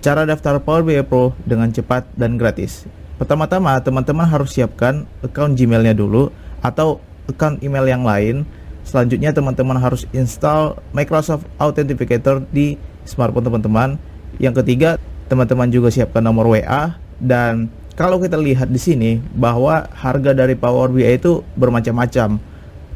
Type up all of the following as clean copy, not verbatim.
Cara daftar Power BI Pro dengan cepat dan gratis. Pertama-tama, teman-teman harus siapkan account Gmail-nya dulu atau account email yang lain. Selanjutnya, teman-teman harus install Microsoft Authenticator di smartphone teman-teman. Yang ketiga, teman-teman juga siapkan nomor WA. Dan kalau kita lihat di sini bahwa harga dari Power BI itu bermacam-macam.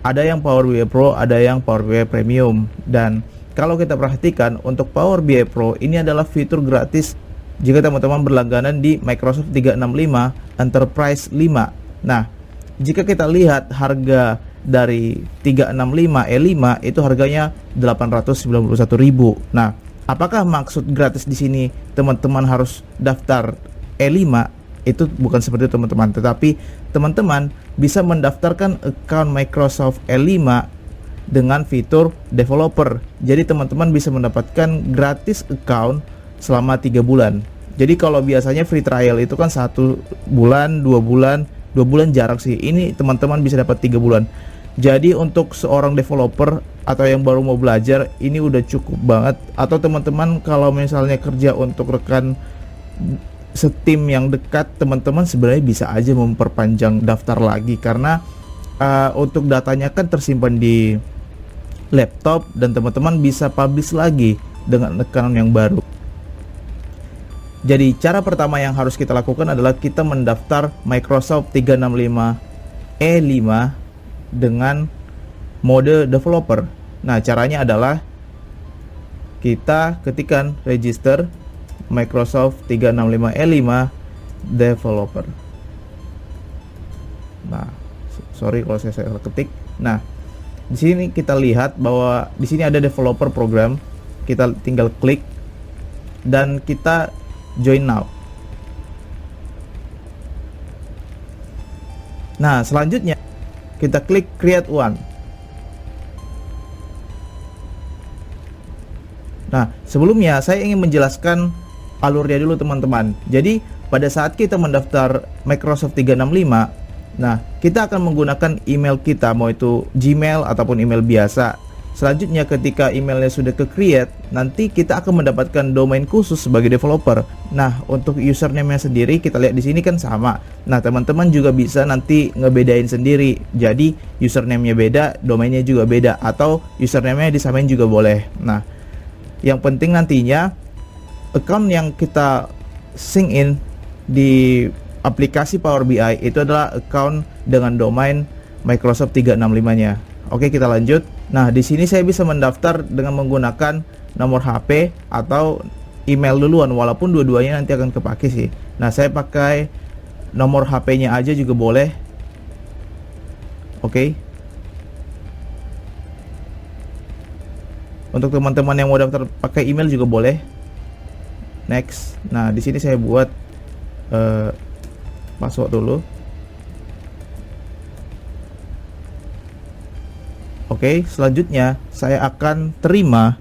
Ada yang Power BI Pro, ada yang Power BI Premium. Dan kalau kita perhatikan untuk Power BI Pro ini adalah fitur gratis jika teman-teman berlangganan di Microsoft 365 Enterprise 5. Nah, jika kita lihat harga dari 365 E5 itu harganya 891.000. Nah, apakah maksud gratis di sini teman-teman harus daftar E5? Itu bukan seperti itu teman-teman, tetapi teman-teman bisa mendaftarkan account Microsoft E5 dengan fitur developer. Jadi teman-teman bisa mendapatkan gratis account selama 3 bulan. Jadi kalau biasanya free trial itu kan 1 bulan, 2 bulan, 2 bulan jarak sih. Ini teman-teman bisa dapat 3 bulan. Jadi untuk seorang developer atau yang baru mau belajar ini udah cukup banget. Atau teman-teman kalau misalnya kerja untuk rekan setim yang dekat, teman-teman sebenarnya bisa aja memperpanjang daftar lagi karena untuk datanya kan tersimpan di laptop dan teman-teman bisa publish lagi dengan account yang baru. Jadi cara pertama yang harus kita lakukan adalah kita mendaftar Microsoft 365 E5 dengan mode developer. Nah, caranya adalah kita ketikkan register Microsoft 365 E5 developer. Nah, sorry kalau saya salah ketik. Nah, di sini kita lihat bahwa di sini ada developer program. Kita tinggal klik dan kita join now. Nah, selanjutnya kita klik create one. Nah, sebelumnya saya ingin menjelaskan alurnya dulu teman-teman. Jadi pada saat kita mendaftar Microsoft 365, nah, kita akan menggunakan email kita, mau itu Gmail ataupun email biasa. Selanjutnya ketika emailnya sudah ke-create, nanti kita akan mendapatkan domain khusus sebagai developer. Nah, untuk username-nya sendiri kita lihat di sini kan sama. Nah, teman-teman juga bisa nanti ngebedain sendiri. Jadi, username-nya beda, domainnya juga beda, atau username-nya disamain juga boleh. Nah, yang penting nantinya account yang kita sync in di aplikasi Power BI itu adalah account dengan domain Microsoft 365-nya. Oke, kita lanjut. Nah, di sini saya bisa mendaftar dengan menggunakan nomor HP atau email duluan, walaupun dua-duanya nanti akan kepake sih. Nah, saya pakai nomor HP-nya aja juga boleh. Oke. Untuk teman-teman yang mau daftar pakai email juga boleh. Next. Nah, di sini saya buat password dulu. Oke, selanjutnya saya akan terima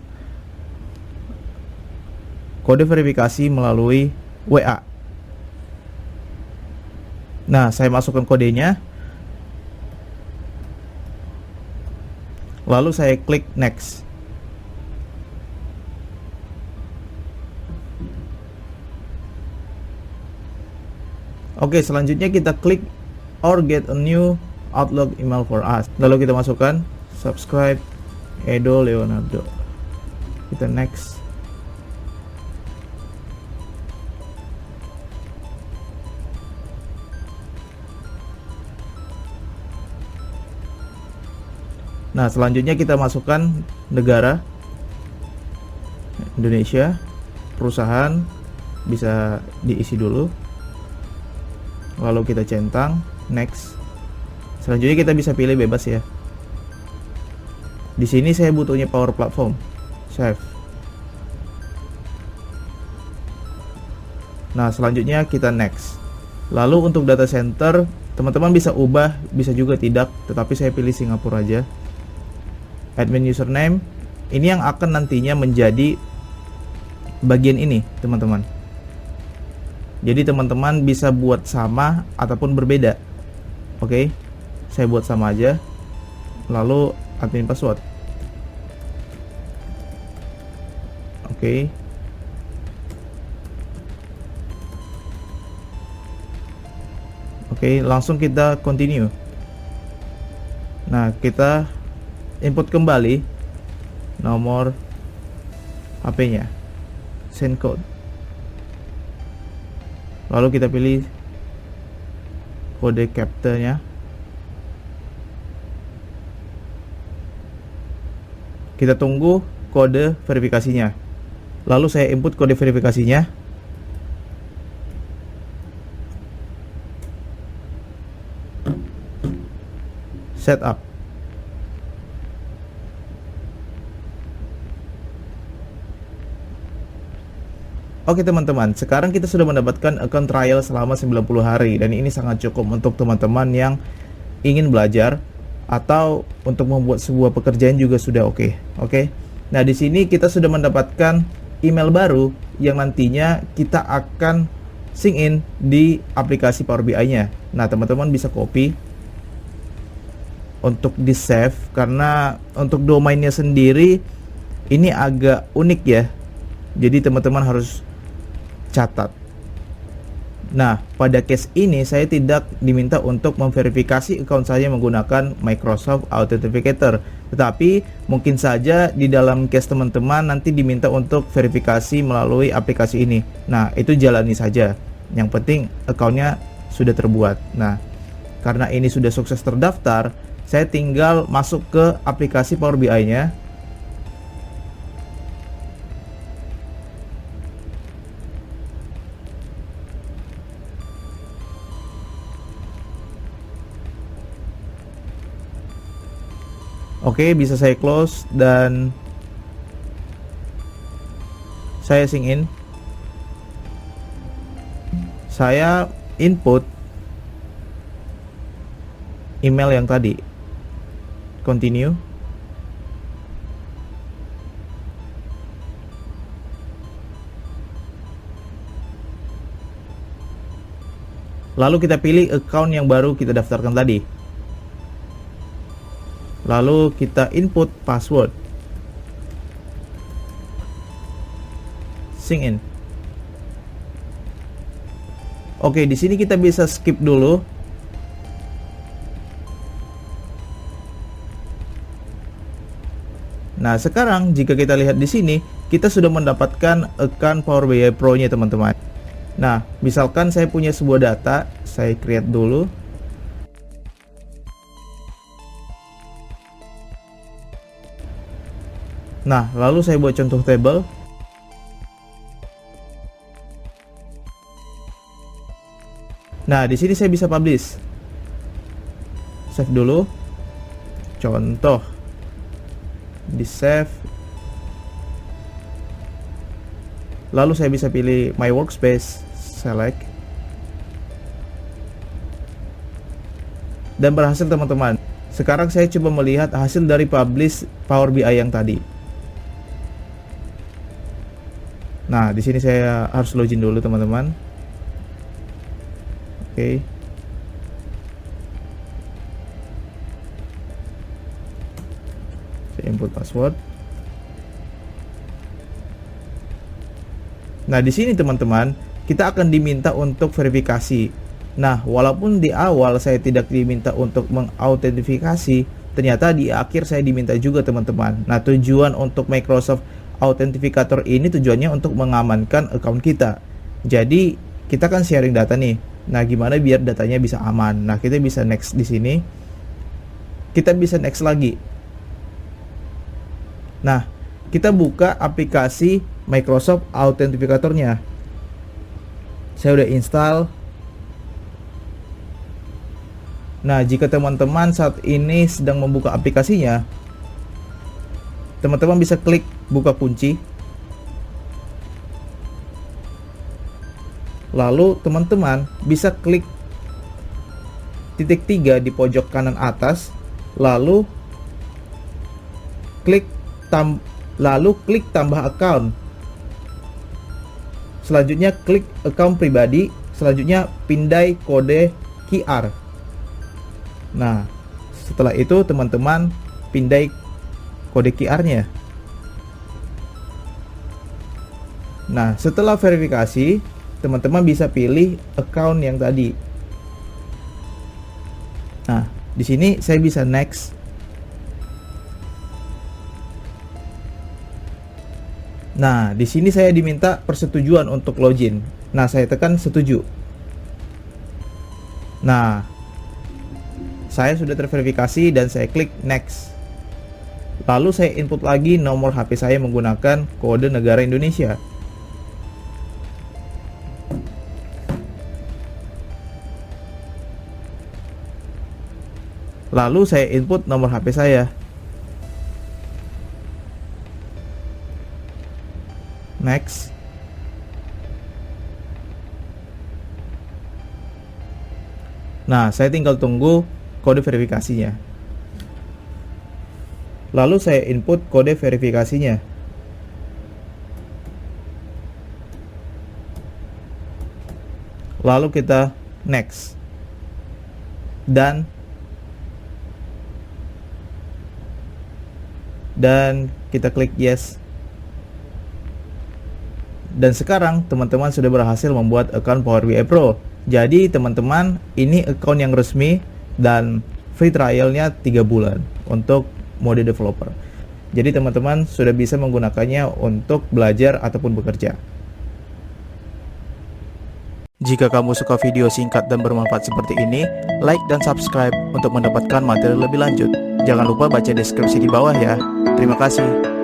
kode verifikasi melalui WA. Nah, saya masukkan kodenya. Lalu saya klik next. Oke, selanjutnya kita klik or get a new Outlook email for us. Lalu kita masukkan subscribe Edo Leonardo. Kita next. Nah, selanjutnya kita masukkan negara Indonesia, perusahaan bisa diisi dulu. Lalu kita centang next. Selanjutnya kita bisa pilih bebas ya. Di sini saya butuhnya Power Platform. Save. Nah, selanjutnya kita next. Lalu untuk data center, teman-teman bisa ubah, bisa juga tidak, tetapi saya pilih Singapura aja. Admin username, ini yang akan nantinya menjadi bagian ini, teman-teman. Jadi teman-teman bisa buat sama ataupun berbeda. Oke, saya buat sama aja. Lalu admin password. Oke. Oke, langsung kita continue. Nah, kita input kembali nomor HP-nya, send code. Lalu kita pilih kode captcha-nya. Kita tunggu kode verifikasinya. Lalu saya input kode verifikasinya. Setup. Oke teman-teman, sekarang kita sudah mendapatkan account trial selama 90 hari dan ini sangat cukup untuk teman-teman yang ingin belajar atau untuk membuat sebuah pekerjaan juga sudah oke. Oke. Nah, di sini kita sudah mendapatkan email baru yang nantinya kita akan sync in di aplikasi Power BI-nya. Nah, teman-teman bisa copy untuk di save karena untuk domainnya sendiri ini agak unik ya. Jadi teman-teman harus catat. Nah, pada case ini saya tidak diminta untuk memverifikasi account saya menggunakan Microsoft Authenticator, tetapi mungkin saja di dalam case teman-teman nanti diminta untuk verifikasi melalui aplikasi ini. Nah, itu jalani saja. Yang penting accountnya sudah terbuat. Nah, karena ini sudah sukses terdaftar, saya tinggal masuk ke aplikasi Power BI-nya. Oke, bisa saya close dan saya sync in. Saya input email yang tadi. Continue. Lalu kita pilih account yang baru kita daftarkan tadi. Lalu kita input password. Sync in. Oke, di sini kita bisa skip dulu. Nah, sekarang jika kita lihat di sini, kita sudah mendapatkan account Power BI Pro-nya, teman-teman. Nah, misalkan saya punya sebuah data, saya create dulu. Nah, lalu saya buat contoh table. Nah, di sini saya bisa publish. Save dulu. Contoh. Di save. Lalu saya bisa pilih my workspace, select. Dan berhasil, teman-teman. Sekarang saya coba melihat hasil dari publish Power BI yang tadi. Nah, di sini saya harus login dulu, teman-teman. Oke. Saya input password. Nah, di sini teman-teman, kita akan diminta untuk verifikasi. Nah, walaupun di awal saya tidak diminta untuk mengautentifikasi, ternyata di akhir saya diminta juga, teman-teman. Nah, tujuan untuk Microsoft Authenticator ini tujuannya untuk mengamankan account kita. Jadi kita kan sharing data nih. Nah, gimana biar datanya bisa aman? Nah, kita bisa next di sini. Kita bisa next lagi. Nah, kita buka aplikasi Microsoft Authenticator-nya. Saya udah install. Nah, jika teman-teman saat ini sedang membuka aplikasinya, teman-teman bisa klik buka kunci. Lalu teman-teman bisa klik titik 3 di pojok kanan atas, lalu klik tambah account. Selanjutnya klik account pribadi, selanjutnya pindai kode QR. Nah, setelah itu teman-teman pindai kode QR-nya. Nah, setelah verifikasi, teman-teman bisa pilih account yang tadi. Nah, di sini saya bisa next. Nah, di sini saya diminta persetujuan untuk login. Nah, saya tekan setuju. Nah, saya sudah terverifikasi dan saya klik next. Lalu saya input lagi nomor HP saya menggunakan kode negara Indonesia. Lalu saya input nomor HP saya. Next. Nah, saya tinggal tunggu kode verifikasinya. Lalu saya input kode verifikasinya. Lalu kita next. Dan kita klik yes. Dan sekarang teman-teman sudah berhasil membuat account Power BI Pro. Jadi teman-teman, ini account yang resmi dan free trialnya 3 bulan untuk mode developer. Jadi teman-teman sudah bisa menggunakannya untuk belajar ataupun bekerja. Jika kamu suka video singkat dan bermanfaat seperti ini, like dan subscribe untuk mendapatkan materi lebih lanjut. Jangan lupa baca deskripsi di bawah ya. Terima kasih.